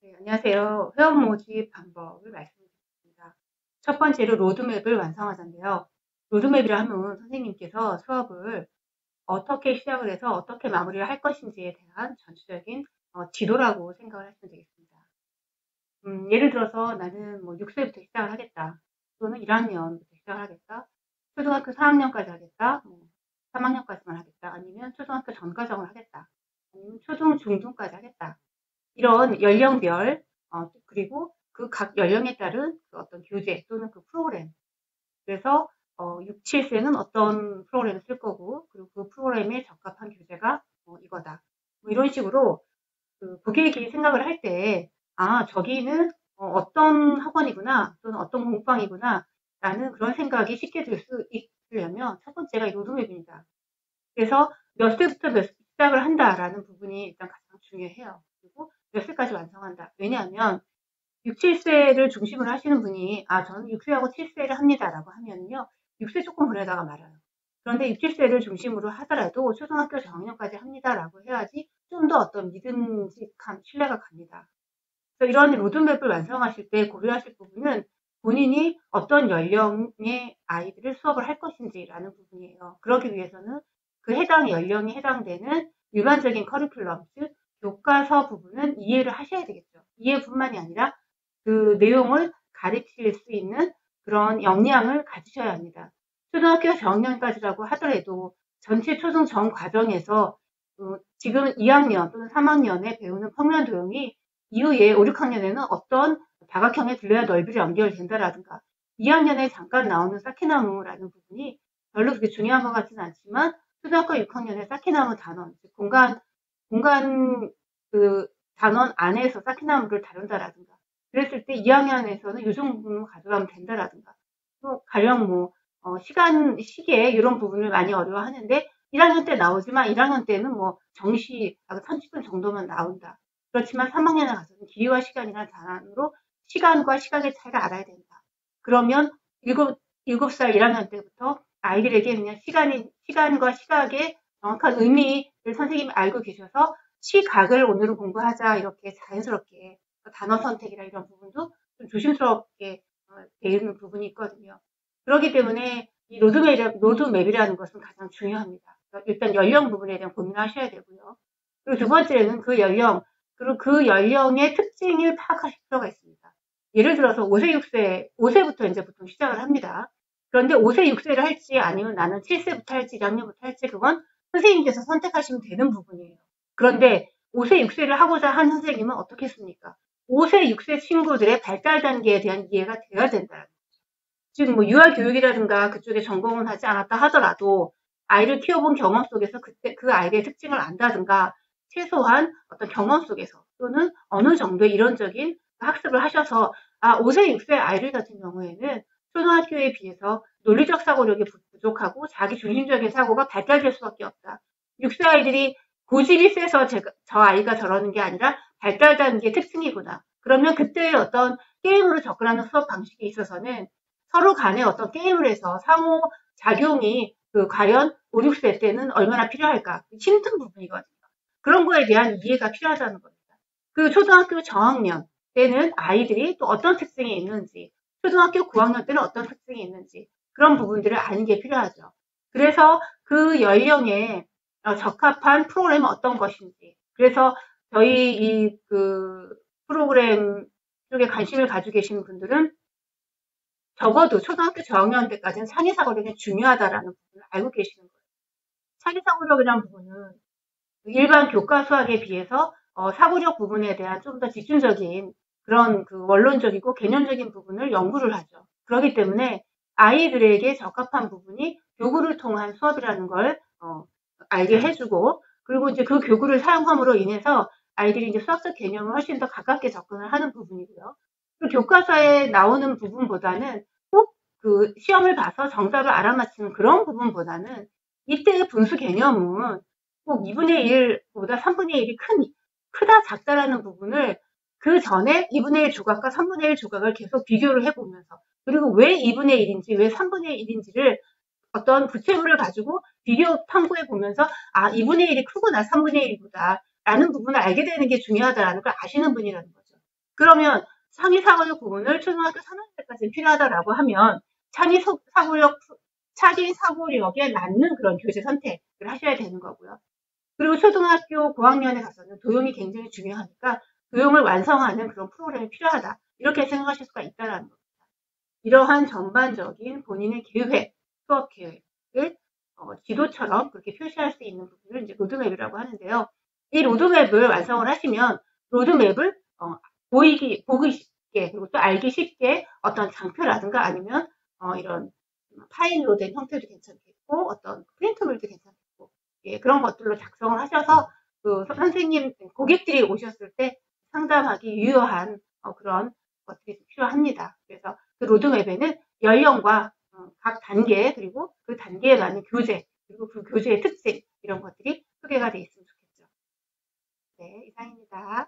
네, 안녕하세요. 회원 모집 방법을 말씀드리겠습니다. 첫 번째로 로드맵을 완성하자인데요. 로드맵이라 하면 선생님께서 수업을 어떻게 시작을 해서 어떻게 마무리를 할 것인지에 대한 전체적인 지도라고 생각을 하시면 되겠습니다. 예를 들어서 나는 뭐 6세부터 시작을 하겠다. 또는 1학년부터 시작을 하겠다. 초등학교 4학년까지 하겠다. 뭐 3학년까지만 하겠다. 아니면 초등학교 전 과정을 하겠다. 아니면 초등, 중등까지 하겠다. 이런 연령별 그리고 그 각 연령에 따른 그 어떤 교재 또는 그 프로그램. 그래서 6, 7세는 어떤 프로그램을 쓸 거고 그리고 그 프로그램에 적합한 교재가 이거다. 뭐 이런 식으로 그 고객이 생각을 할 때 저기는 어떤 학원이구나 또는 어떤 공부방이구나 라는 그런 생각이 쉽게 들 수 있으려면 첫 번째가 이 로드맵입니다. 그래서 몇 세부터 몇 시작을 한다라는 부분이 일단 가장 중요해요. 그리고 몇 세까지 완성한다. 왜냐하면 6, 7세를 중심으로 하시는 분이 저는 6세하고 7세를 합니다라고 하면요. 6세 조금 보내다가 말아요. 그런데 6, 7세를 중심으로 하더라도 초등학교 저학년까지 합니다라고 해야지 좀 더 어떤 믿음직한 신뢰가 갑니다. 그래서 이런 로드맵을 완성하실 때 고려하실 부분은 본인이 어떤 연령의 아이들을 수업을 할 것인지라는 부분이에요. 그러기 위해서는 그 해당 연령에 해당되는 일반적인 커리큘럼, 즉 교과서 부분은 이해를 하셔야 되겠죠. 이해뿐만이 아니라 그 내용을 가르칠 수 있는 그런 역량을 가지셔야 합니다. 초등학교 저학년까지라고 하더라도 전체 초등 전 과정에서 지금 2학년 또는 3학년에 배우는 평면도형이 이후에 5, 6학년에는 어떤 다각형의 둘레와 넓이로 연결된다라든가 2학년에 잠깐 나오는 쌓기나무라는 부분이 별로 그렇게 중요한 것 같지는 않지만 초등학교 6학년에 쌓기나무 단원, 공간 그 단원 안에서 쌓기나무를 다룬다라든가 그랬을 때 2학년에서는 이 정도는 가져가면 된다라든가 또 가령 뭐 시계 이런 부분을 많이 어려워하는데 1학년 때 나오지만 1학년 때는 뭐 정시 30분 정도만 나온다. 그렇지만 3학년에 가서는 기회와 시간이라는 단어로 시간과 시각의 차이를 알아야 된다. 그러면 7살 1학년 때부터 아이들에게 그냥 시간과 시각의 정확한 의미를 선생님이 알고 계셔서 시각을 오늘은 공부하자 이렇게 자연스럽게 단어 선택이나 이런 부분도 좀 조심스럽게 배우는 부분이 있거든요. 그렇기 때문에 이 로드맵이라는 것은 가장 중요합니다. 그러니까 일단 연령 부분에 대한 고민을 하셔야 되고요. 그리고 두 번째는 그 연령, 그리고 그 연령의 특징을 파악하실 필요가 있습니다. 예를 들어서 5세, 6세, 5세부터 이제 보통 시작을 합니다. 그런데 5세, 6세를 할지 아니면 나는 7세부터 할지, 1학년부터 할지 그건 선생님께서 선택하시면 되는 부분이에요. 그런데 5세, 6세를 하고자 한 선생님은 어떻게 했습니까? 5세, 6세 친구들의 발달 단계에 대한 이해가 되어야 된다. 즉, 뭐, 유아교육이라든가 그쪽에 전공을 하지 않았다 하더라도 아이를 키워본 경험 속에서 그때 그 아이의 특징을 안다든가 최소한 어떤 경험 속에서 또는 어느 정도의 이론적인 학습을 하셔서 5세, 6세 아이들 같은 경우에는 초등학교에 비해서 논리적 사고력이 부족하고 자기 중심적인 사고가 발달될 수밖에 없다. 6세 아이들이 고집이 세서 저 아이가 저러는 게 아니라 발달 단계의 특징이구나. 그러면 그때의 어떤 게임으로 접근하는 수업 방식에 있어서는 서로 간에 어떤 게임을 해서 상호 작용이 과연 5, 6세 때는 얼마나 필요할까? 힘든 부분이거든요. 그런 거에 대한 이해가 필요하다는 겁니다. 그 초등학교 저학년 때는 아이들이 또 어떤 특징이 있는지, 초등학교 9학년 때는 어떤 특징이 있는지 그런 부분들을 아는 게 필요하죠. 그래서 그 연령에 적합한 프로그램은 어떤 것인지. 그래서 저희 이 프로그램 쪽에 관심을 가지고 계시는 분들은 적어도 초등학교 저학년 때까지는 상해사고력이 중요하다라는 부분을 알고 계시는 거예요. 상해사고력이라는 부분은 일반 교과 수학에 비해서 사고력 부분에 대한 좀 더 집중적인 그런 원론적이고 개념적인 부분을 연구를 하죠. 그렇기 때문에 아이들에게 적합한 부분이 교구를 통한 수업이라는 걸 알게 해주고 그리고 이제 그 교구를 사용함으로 인해서 아이들이 이제 수학적 개념을 훨씬 더 가깝게 접근을 하는 부분이고요. 교과서에 나오는 부분보다는 꼭 시험을 봐서 정답을 알아맞히는 그런 부분보다는 이때의 분수 개념은 꼭 2분의 1보다 3분의 1이 크다 작다라는 부분을 그 전에 2분의 1 조각과 3분의 1 조각을 계속 비교를 해보면서 그리고 왜 2분의 1인지 왜 3분의 1인지를 어떤 부채물을 가지고 비교 탐구해 보면서 2분의 1이 크구나 3분의 1보다 라는 부분을 알게 되는 게 중요하다는 걸 아시는 분이라는 거죠. 그러면 창의 사고력 부분을 초등학교 3학년 때까지 필요하다라고 하면 창의 사고력에 맞는 그런 교재 선택을 하셔야 되는 거고요. 그리고 초등학교 고학년에 가서는 도용이 굉장히 중요하니까 도용을 완성하는 그런 프로그램이 필요하다. 이렇게 생각하실 수가 있다는 겁니다. 이러한 전반적인 본인의 계획, 수업 계획을 지도처럼 그렇게 표시할 수 있는 부분을 이제 로드맵이라고 하는데요. 이 로드맵을 완성을 하시면 로드맵을 보기 쉽게 그리고 또 알기 쉽게 어떤 장표라든가 아니면 이런 파일로 된 형태도 괜찮겠고 어떤 프린트물도 괜찮겠고 예, 그런 것들로 작성을 하셔서 그 선생님 고객들이 오셨을 때 상담하기 유효한 그런 것들이 필요합니다. 그래서 그 로드맵에는 연령과 각 단계 그리고 그 단계에 맞는 교재 그리고 그 교재의 특징 이런 것들이 소개가 되어 있으면 좋겠죠. 네, 이상입니다.